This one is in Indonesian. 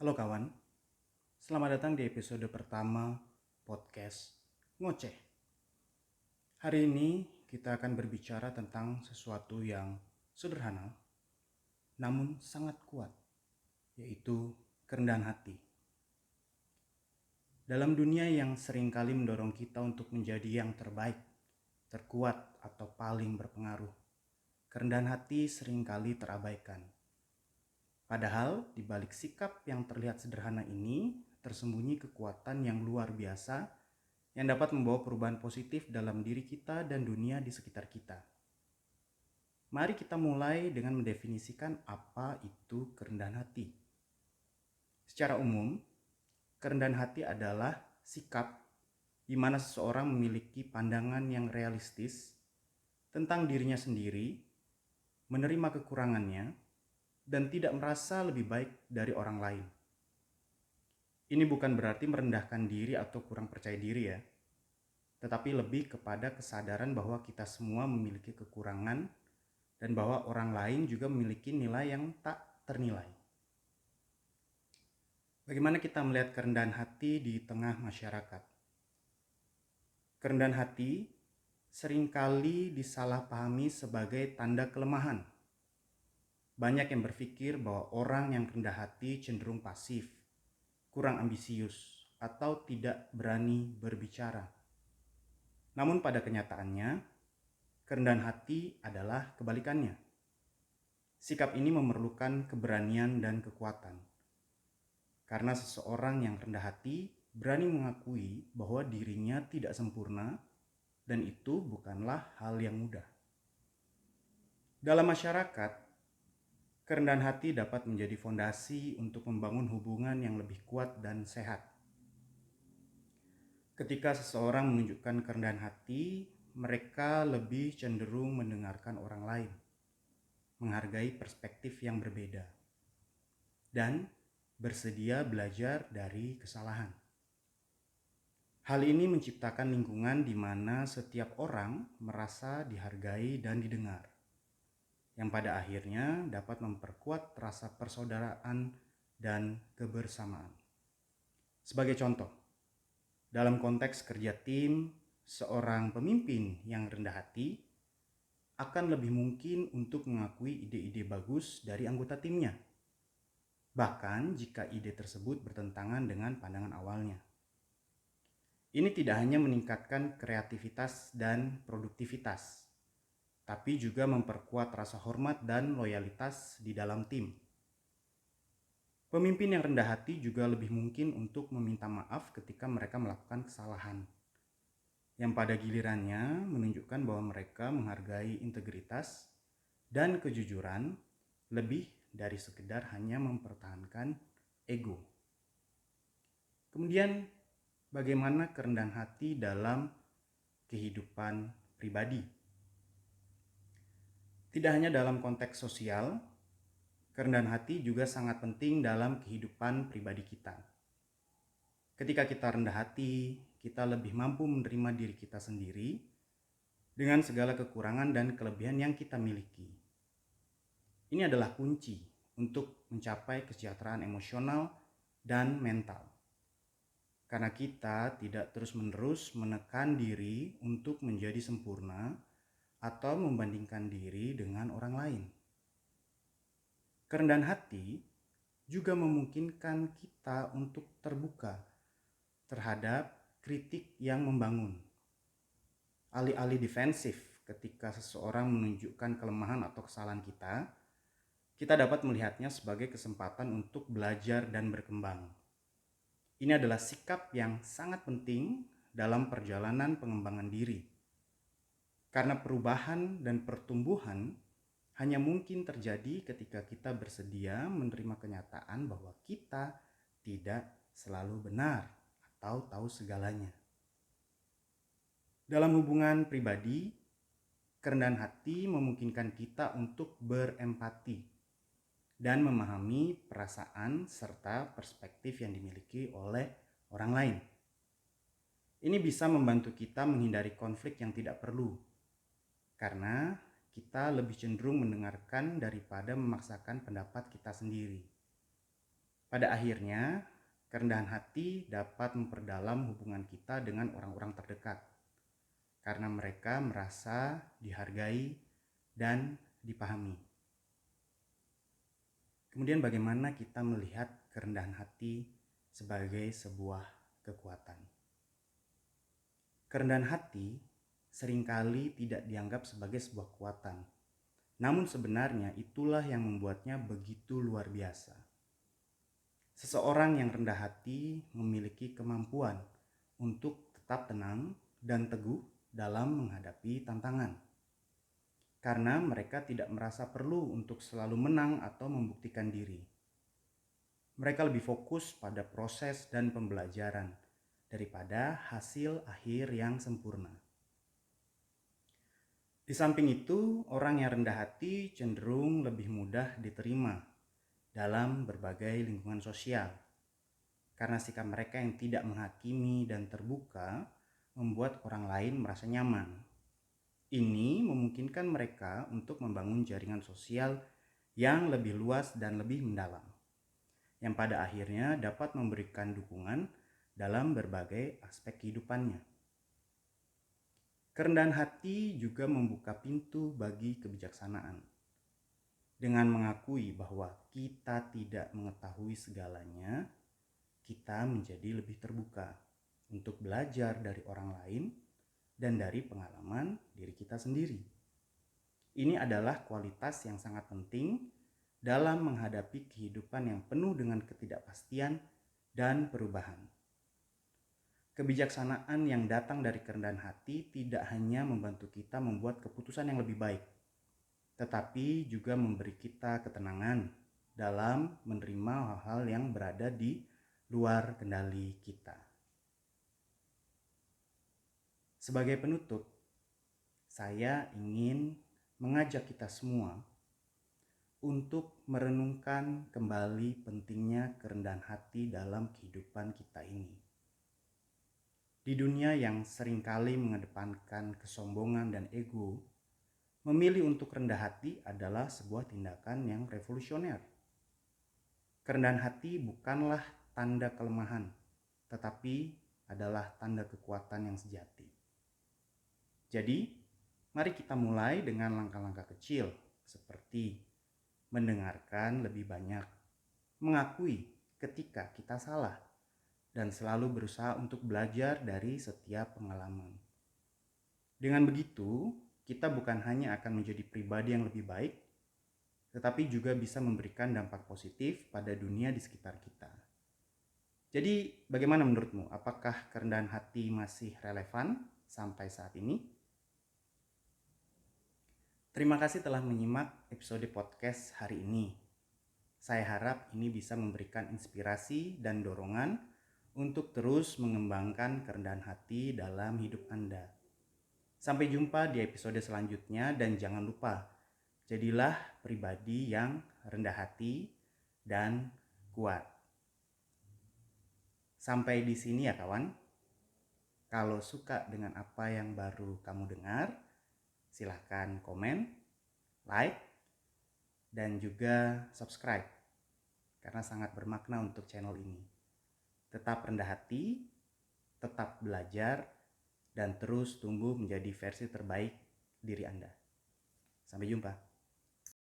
Halo kawan, selamat datang di episode pertama podcast Ngoceh. Hari ini kita akan berbicara tentang sesuatu yang sederhana namun sangat kuat, yaitu kerendahan hati. Dalam dunia yang seringkali mendorong kita untuk menjadi yang terbaik, terkuat, atau paling berpengaruh, kerendahan hati seringkali terabaikan. Padahal di balik sikap yang terlihat sederhana ini tersembunyi kekuatan yang luar biasa yang dapat membawa perubahan positif dalam diri kita dan dunia di sekitar kita. Mari kita mulai dengan mendefinisikan apa itu kerendahan hati. Secara umum, kerendahan hati adalah sikap di mana seseorang memiliki pandangan yang realistis tentang dirinya sendiri, menerima kekurangannya, dan tidak merasa lebih baik dari orang lain. Ini bukan berarti merendahkan diri atau kurang percaya diri ya, tetapi lebih kepada kesadaran bahwa kita semua memiliki kekurangan dan bahwa orang lain juga memiliki nilai yang tak ternilai. Bagaimana kita melihat kerendahan hati di tengah masyarakat? Kerendahan hati seringkali disalahpahami sebagai tanda kelemahan. Banyak yang berpikir bahwa orang yang rendah hati cenderung pasif, kurang ambisius, atau tidak berani berbicara. Namun pada kenyataannya, kerendahan hati adalah kebalikannya. Sikap ini memerlukan keberanian dan kekuatan. Karena seseorang yang rendah hati berani mengakui bahwa dirinya tidak sempurna dan itu bukanlah hal yang mudah. Dalam masyarakat, kerendahan hati dapat menjadi fondasi untuk membangun hubungan yang lebih kuat dan sehat. Ketika seseorang menunjukkan kerendahan hati, mereka lebih cenderung mendengarkan orang lain, menghargai perspektif yang berbeda, dan bersedia belajar dari kesalahan. Hal ini menciptakan lingkungan di mana setiap orang merasa dihargai dan didengar, yang pada akhirnya dapat memperkuat rasa persaudaraan dan kebersamaan. Sebagai contoh, dalam konteks kerja tim, seorang pemimpin yang rendah hati akan lebih mungkin untuk mengakui ide-ide bagus dari anggota timnya, bahkan jika ide tersebut bertentangan dengan pandangan awalnya. Ini tidak hanya meningkatkan kreativitas dan produktivitas, tapi juga memperkuat rasa hormat dan loyalitas di dalam tim. Pemimpin yang rendah hati juga lebih mungkin untuk meminta maaf ketika mereka melakukan kesalahan, yang pada gilirannya menunjukkan bahwa mereka menghargai integritas dan kejujuran lebih dari sekedar hanya mempertahankan ego. Kemudian, bagaimana kerendahan hati dalam kehidupan pribadi? Tidak hanya dalam konteks sosial, kerendahan hati juga sangat penting dalam kehidupan pribadi kita. Ketika kita rendah hati, kita lebih mampu menerima diri kita sendiri dengan segala kekurangan dan kelebihan yang kita miliki. Ini adalah kunci untuk mencapai kesejahteraan emosional dan mental. Karena kita tidak terus-menerus menekan diri untuk menjadi sempurna atau membandingkan diri dengan orang lain. Kerendahan hati juga memungkinkan kita untuk terbuka terhadap kritik yang membangun. Alih-alih defensif ketika seseorang menunjukkan kelemahan atau kesalahan kita dapat melihatnya sebagai kesempatan untuk belajar dan berkembang. Ini adalah sikap yang sangat penting dalam perjalanan pengembangan diri. Karena perubahan dan pertumbuhan hanya mungkin terjadi ketika kita bersedia menerima kenyataan bahwa kita tidak selalu benar atau tahu segalanya. Dalam hubungan pribadi, kerendahan hati memungkinkan kita untuk berempati dan memahami perasaan serta perspektif yang dimiliki oleh orang lain. Ini bisa membantu kita menghindari konflik yang tidak perlu, karena kita lebih cenderung mendengarkan daripada memaksakan pendapat kita sendiri. Pada akhirnya, kerendahan hati dapat memperdalam hubungan kita dengan orang-orang terdekat karena mereka merasa dihargai dan dipahami. Kemudian bagaimana kita melihat kerendahan hati sebagai sebuah kekuatan? Kerendahan hati seringkali tidak dianggap sebagai sebuah kekuatan. Namun sebenarnya itulah yang membuatnya begitu luar biasa. Seseorang yang rendah hati memiliki kemampuan untuk tetap tenang dan teguh dalam menghadapi tantangan. Karena mereka tidak merasa perlu untuk selalu menang atau membuktikan diri. Mereka lebih fokus pada proses dan pembelajaran daripada hasil akhir yang sempurna. Di samping itu, orang yang rendah hati cenderung lebih mudah diterima dalam berbagai lingkungan sosial. Karena sikap mereka yang tidak menghakimi dan terbuka membuat orang lain merasa nyaman. Ini memungkinkan mereka untuk membangun jaringan sosial yang lebih luas dan lebih mendalam, yang pada akhirnya dapat memberikan dukungan dalam berbagai aspek kehidupannya. Kerendahan hati juga membuka pintu bagi kebijaksanaan. Dengan mengakui bahwa kita tidak mengetahui segalanya, kita menjadi lebih terbuka untuk belajar dari orang lain dan dari pengalaman diri kita sendiri. Ini adalah kualitas yang sangat penting dalam menghadapi kehidupan yang penuh dengan ketidakpastian dan perubahan. Kebijaksanaan yang datang dari kerendahan hati tidak hanya membantu kita membuat keputusan yang lebih baik, tetapi juga memberi kita ketenangan dalam menerima hal-hal yang berada di luar kendali kita. Sebagai penutup, saya ingin mengajak kita semua untuk merenungkan kembali pentingnya kerendahan hati dalam kehidupan kita ini. Di dunia yang seringkali mengedepankan kesombongan dan ego, memilih untuk rendah hati adalah sebuah tindakan yang revolusioner. Kerendahan hati bukanlah tanda kelemahan, tetapi adalah tanda kekuatan yang sejati. Jadi, mari kita mulai dengan langkah-langkah kecil seperti mendengarkan lebih banyak, mengakui ketika kita salah, dan selalu berusaha untuk belajar dari setiap pengalaman. Dengan begitu, kita bukan hanya akan menjadi pribadi yang lebih baik, tetapi juga bisa memberikan dampak positif pada dunia di sekitar kita. Jadi, bagaimana menurutmu? Apakah kerendahan hati masih relevan sampai saat ini? Terima kasih telah menyimak episode podcast hari ini. Saya harap ini bisa memberikan inspirasi dan dorongan untuk terus mengembangkan kerendahan hati dalam hidup Anda. Sampai jumpa di episode selanjutnya dan jangan lupa, jadilah pribadi yang rendah hati dan kuat. Sampai di sini ya kawan. Kalau suka dengan apa yang baru kamu dengar, silahkan komen, like, dan juga subscribe karena sangat bermakna untuk channel ini. Tetap rendah hati, tetap belajar, dan terus tumbuh menjadi versi terbaik diri Anda. Sampai jumpa.